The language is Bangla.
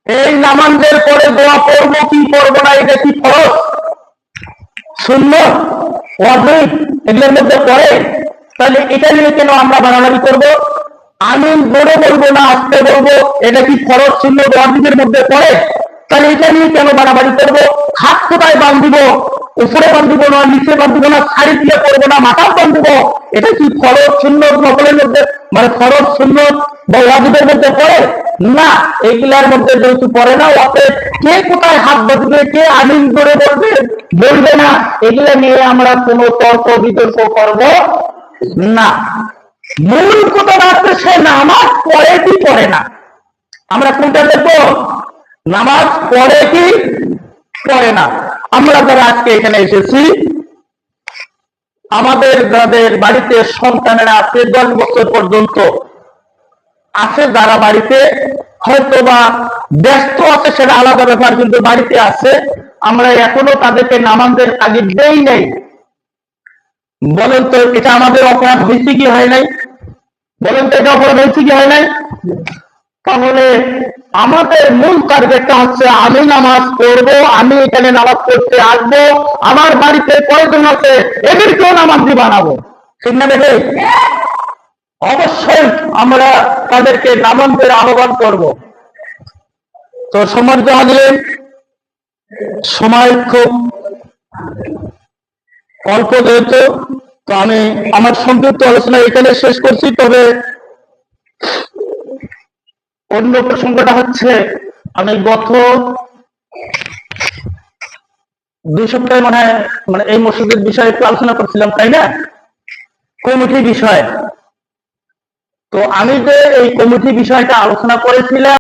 এই নামাজের পরে দোয়া পড়বো কি পড়বো না, এটা কি ফরজ সুন্নাত ওয়াজিব এগুলোর মধ্যে পড়ে? তাহলে এটা নিয়ে কেন আমরা বাড়াবাড়ি করবো? আমি জোরে বলবো না আস্তে বলবো, এটা কি ফরজ সুন্নাত ওয়াজিবের মধ্যে পড়ে? তাহলে এটা নিয়ে কেন বাড়াবাড়ি করবো? হাত কোথায় বাঁধব, উপরে বাঁধব না নিচে বাঁধব না, শাড়ি দিয়ে করবো না মাথাও বাঁধব, এটা কি ফরজ সুন্নাত নফলের মধ্যে মানে ফরজ সুন্নাত বা ওয়াজিবের মধ্যে পড়ে? না, এগুলার মধ্যে যেহেতু পড়ে না, অতএব কে কোথায় হাত বাঁধবে, কে আমিন করে বলবে বলবে না, এগুলা নিয়ে আমরা কোনো তর্ক বিতর্ক করব না। মূল কথা হচ্ছে সে নামাজ পড়ে কি পড়ে না। আমরা কোনটা দেখবো? নামাজ পড়ে কি পড়ে না। আমরা যারা আজকে এখানে এসেছি, আমাদের যাদের বাড়িতে সন্তানেরা আছে 10 বছর পর্যন্ত আছে, যারা বাড়িতে হয়তো বা ব্যস্ত আছে সেটা আলাদা ব্যাপার, কিন্তু বাড়িতে আছে, আমরা এখনো তাদেরকে নামাজের তাগিদ দেই নাই। বলেন তো এটা আমাদের অপরাধ হয়েছে কি হয় নাই? বলেন তো এটা অপরাধ হয়েছে কি হয় নাই? তাহলে আমাদের মূল টার্গেটটা হচ্ছে আমি নামাজ পড়বো, আমি এখানে নামাজ পড়তে আসবো, আমার বাড়িতে কয়জন আছে এদেরকেও নামাজি বানাবো, ঠিক না? দেখে অবশ্যই আমরা তাদেরকে নামাজের আহ্বান করব। তো সম্মানিত হাজিরিন, সময় খুব অল্প যেহেতু, তো আমি আমার সংক্ষিপ্ত আলোচনা এখানে শেষ করছি। তবে অন্য প্রসঙ্গটা হচ্ছে, আমি গত 2 সপ্তাহে মানে এই মসজিদের বিষয়ে একটু আলোচনা করছিলাম, তাই না? কমিটি বিষয়। তো আমি যে এই কমিটি বিষয়টা আলোচনা করেছিলাম